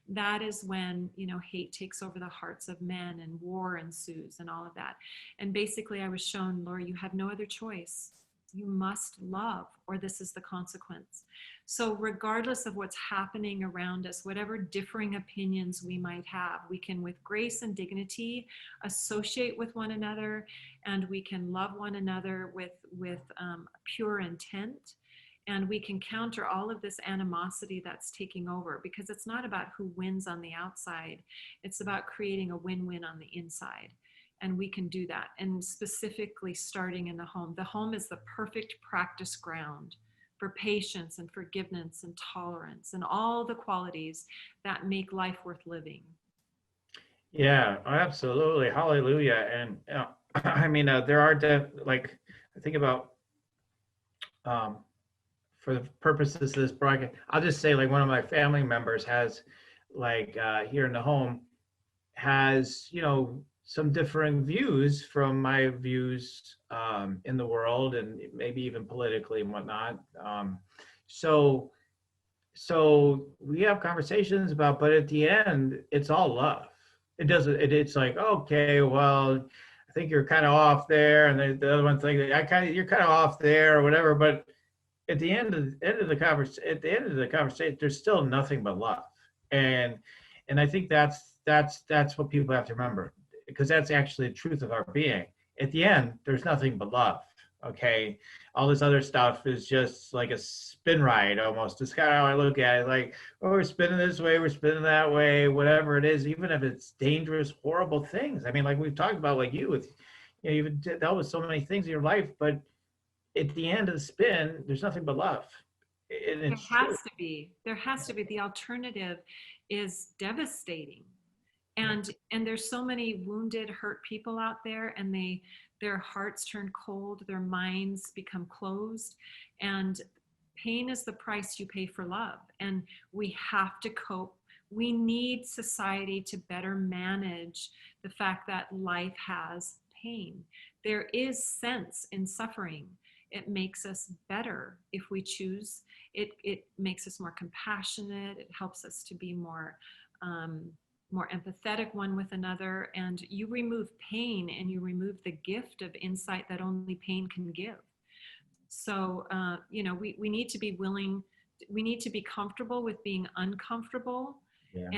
that is when, you know, hate takes over the hearts of men and war ensues and all of that. And basically I was shown, Lorrie, you have no other choice. You must love, or this is the consequence. So regardless of what's happening around us, whatever differing opinions we might have, we can, with grace and dignity, associate with one another, and we can love one another with pure intent. And we can counter all of this animosity that's taking over, because it's not about who wins on the outside. It's about creating a win-win on the inside. And we can do that. And specifically starting in the home. The home is the perfect practice ground for patience and forgiveness and tolerance and all the qualities that make life worth living. Yeah, absolutely. Hallelujah. And I mean, there are like, I think about, for the purposes of this broadcast, I'll just say, like, one of my family members has, like, here in the home, has, you know, some differing views from my views in the world, and maybe even politically and whatnot. So we have conversations about, but at the end, it's all love. It doesn't. It's like, okay, well, I think you're kind of off there, and the other one thinks, you're kind of off there, or whatever. But at the end of the conversation, there's still nothing but love, and I think that's what people have to remember, because that's actually the truth of our being. At the end, there's nothing but love. Okay, all this other stuff is just like a spin ride almost. It's kind of how I look at it. Like, oh, we're spinning this way, we're spinning that way, whatever it is, even if it's dangerous, horrible things. I mean, like we've talked about, like you with, you know, you've dealt with so many things in your life, but at the end of the spin, there's nothing but love. And There it's has true. to be. There has to be. The alternative is devastating. And there's so many wounded, hurt people out there, and their hearts turn cold, their minds become closed, and pain is the price you pay for love. And we have to cope. We need society to better manage the fact that life has pain. There is sense in suffering. It makes us better if we choose. It makes us more compassionate. It helps us to be more empathetic one with another. And you remove pain, and you remove the gift of insight that only pain can give. So, you know, we need to be willing, we need to be comfortable with being uncomfortable. Yeah.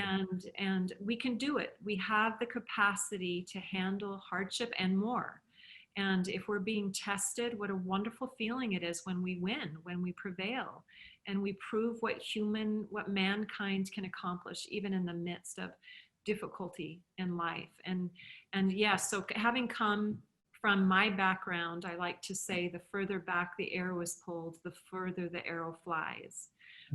And we can do it. We have the capacity to handle hardship and more. And if we're being tested, what a wonderful feeling it is when we win, when we prevail, and we prove what mankind can accomplish, even in the midst of difficulty in life. And yeah, so having come from my background, I like to say the further back the arrow is pulled, the further the arrow flies.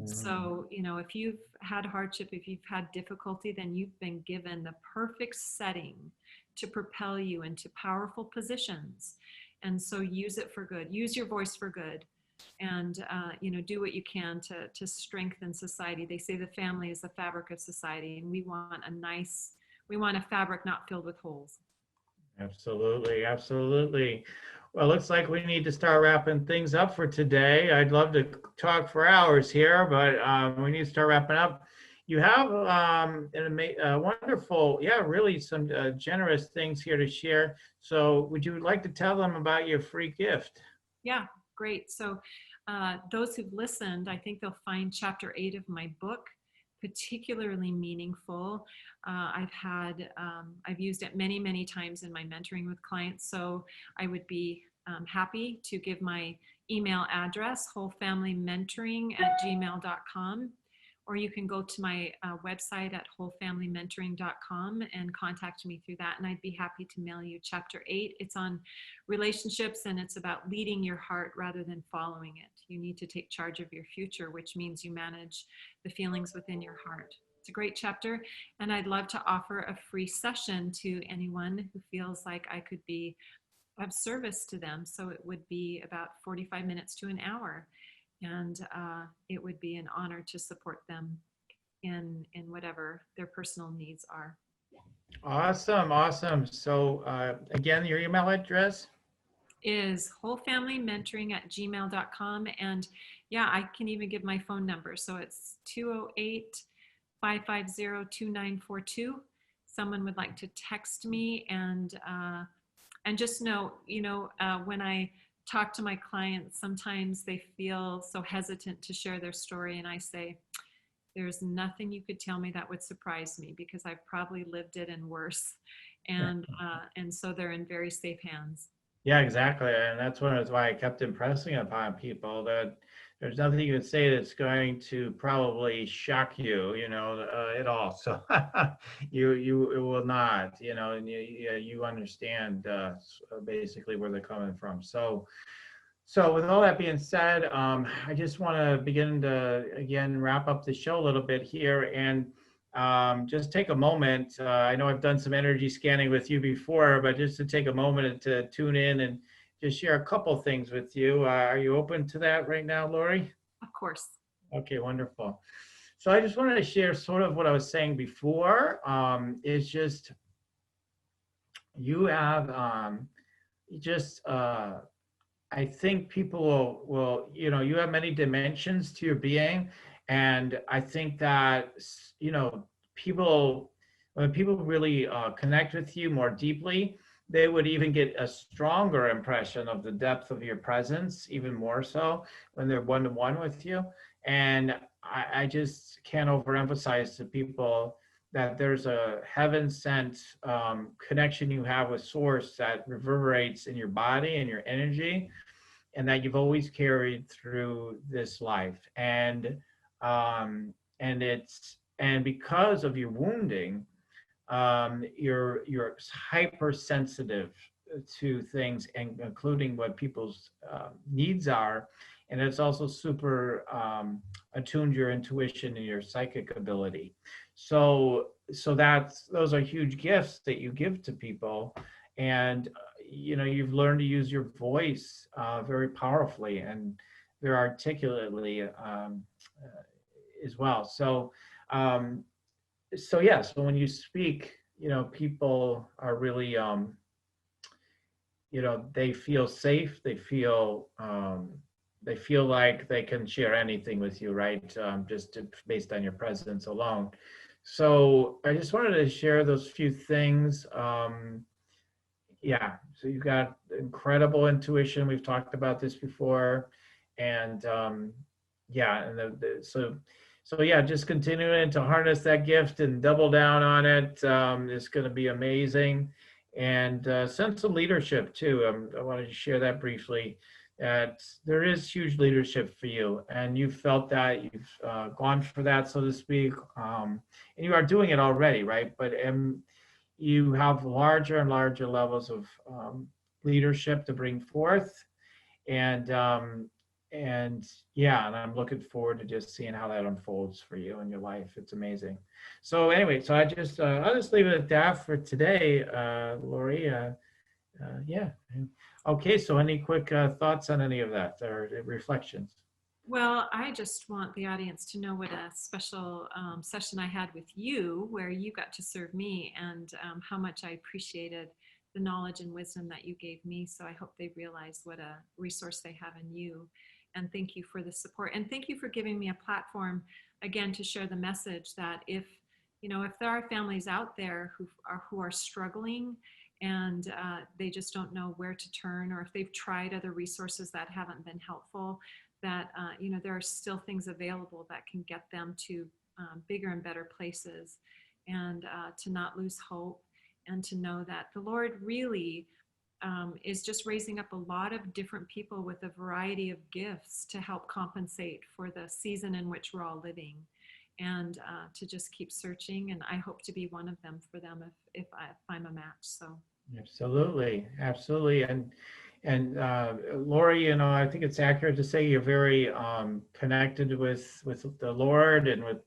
So, if you've had hardship, if you've had difficulty, then you've been given the perfect setting to propel you into powerful positions. And so use it for good. Use your voice for good. And, do what you can to strengthen society. They say the family is the fabric of society, and we want a fabric not filled with holes. Absolutely, absolutely. Well, looks like we need to start wrapping things up for today. I'd love to talk for hours here, but we need to start wrapping up. You have wonderful, yeah, really some generous things here to share. So would you like to tell them about your free gift? Yeah, great. So, those who've listened, I think they'll find chapter 8 of my book particularly meaningful. I've used it many, many times in my mentoring with clients. So I would be happy to give my email address, wholefamilymentoring@gmail.com, or you can go to my website at wholefamilymentoring.com and contact me through that. And I'd be happy to mail you chapter 8. It's on relationships, and it's about leading your heart rather than following it. You need to take charge of your future, which means you manage the feelings within your heart. It's a great chapter, and I'd love to offer a free session to anyone who feels like I could be of service to them. So it would be about 45 minutes to an hour, and it would be an honor to support them in whatever their personal needs are. Awesome, awesome. So again, your email address? Is wholefamilymentoring@gmail.com. And yeah, I can even give my phone number. So it's 208-550-2942. Someone would like to text me, and just know, when I talk to my clients, sometimes they feel so hesitant to share their story. And I say, there's nothing you could tell me that would surprise me, because I've probably lived it and worse. And so they're in very safe hands. Yeah, exactly. And that's why I kept impressing upon people that there's nothing you can say that's going to probably shock you, at all. So you it will not, and you understand basically where they're coming from. So with all that being said, I just want to begin to again wrap up the show a little bit here and just take a moment. I know I've done some energy scanning with you before, but just to take a moment to tune in and just share a couple things with you. Are you open to that right now, Lorrie? Of course. Okay, wonderful. So I just wanted to share sort of what I was saying before. It's just you have just I think people will, you have many dimensions to your being. And I think that, people, when people really connect with you more deeply, they would even get a stronger impression of the depth of your presence, even more so when they're one-to-one with you. And I just can't overemphasize to people that there's a heaven sent connection you have with source that reverberates in your body and your energy, and that you've always carried through this life. And because of your wounding, you're hypersensitive to things, and including what people's needs are. And it's also super attuned your intuition and your psychic ability. So those are huge gifts that you give to people. And you've learned to use your voice very powerfully and very articulately as well. So yeah, so when you speak, people are really they feel safe, they feel like they can share anything with you, right? Based on your presence alone. So I just wanted to share those few things. Yeah, so you've got incredible intuition. We've talked about this before. And yeah, and so yeah, just continuing to harness that gift and double down on it is going to be amazing. And sense of leadership too. I wanted to share that briefly. That there is huge leadership for you, and you've felt that, you've gone for that, so to speak, and you are doing it already, right? But you have larger and larger levels of leadership to bring forth, and and yeah, and I'm looking forward to just seeing how that unfolds for you in your life. It's amazing. So anyway, so I'll just leave it at that for today, Lorrie. Yeah. Okay. So any quick thoughts on any of that or reflections? Well, I just want the audience to know what a special session I had with you, where you got to serve me, and how much I appreciated the knowledge and wisdom that you gave me. So I hope they realize what a resource they have in you. And thank you for the support. And thank you for giving me a platform, again, to share the message that if, if there are families out there who are struggling, and they just don't know where to turn, or if they've tried other resources that haven't been helpful, that there are still things available that can get them to bigger and better places, and to not lose hope, and to know that the Lord really is just raising up a lot of different people with a variety of gifts to help compensate for the season in which we're all living, and to just keep searching. And I hope to be one of them for them if I'm a match. So Absolutely, absolutely. And Lorrie, I think it's accurate to say you're very connected with the Lord, and with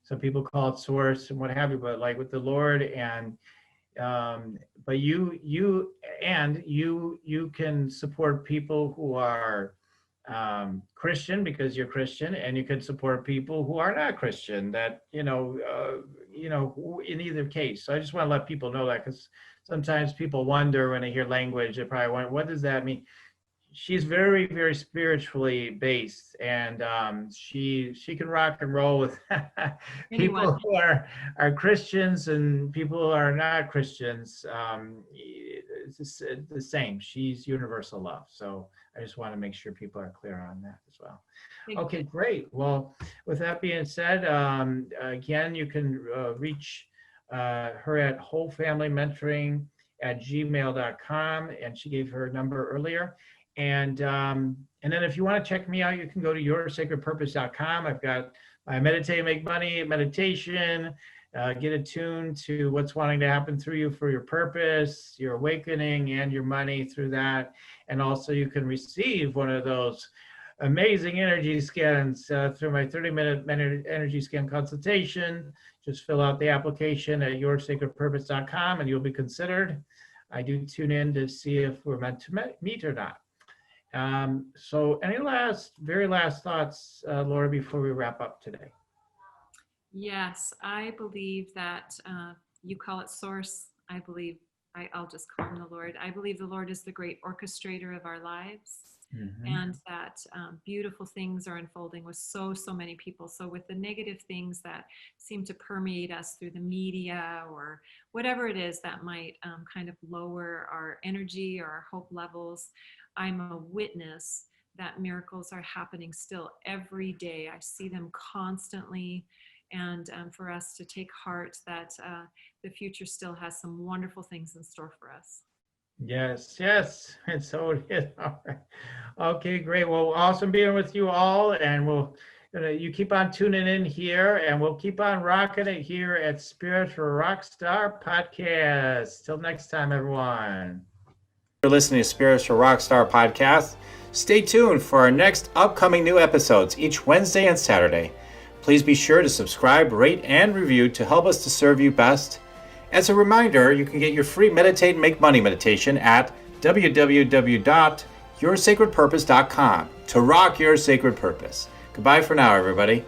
some people call it source and what have you, but like with the Lord. And but you can support people who are Christian because you're Christian, and you can support people who are not Christian, that in either case. So I just want to let people know that, because sometimes people wonder when they hear language, they probably wonder, what does that mean? She's very, very spiritually based, and she can rock and roll with people who are Christians and people who are not Christians. It's the same. She's universal love. So I just want to make sure people are clear on that as well. Okay, great. Well, with that being said, again, you can reach her at wholefamilymentoring@gmail.com, and she gave her number earlier. And then if you want to check me out, you can go to yoursacredpurpose.com. I've got my Meditate, Make Money meditation, get attuned to what's wanting to happen through you for your purpose, your awakening, and your money through that. And also you can receive one of those amazing energy scans through my 30-minute energy scan consultation. Just fill out the application at yoursacredpurpose.com and you'll be considered. I do tune in to see if we're meant to meet or not. So any very last thoughts, Laura, before we wrap up today? Yes, I believe that you call it source. I believe I'll just call him the Lord. I believe the Lord is the great orchestrator of our lives. Mm-hmm. And that beautiful things are unfolding with so many people. So with the negative things that seem to permeate us through the media or whatever it is that might kind of lower our energy or our hope levels, I'm a witness that miracles are happening still every day. I see them constantly. And for us to take heart that the future still has some wonderful things in store for us. Yes. And so it is. All right. Okay, great. Well, awesome being with you all. And you keep on tuning in here, and we'll keep on rocking it here at Spiritual Rockstar Podcast. Till next time, everyone. You're listening to Spiritual Rockstar Podcast. Stay tuned for our next upcoming new episodes each Wednesday and Saturday. Please be sure to subscribe, rate, and review to help us to serve you best. As a reminder, you can get your free Meditate and Make Money meditation at www.yoursacredpurpose.com to rock your sacred purpose. Goodbye for now, everybody.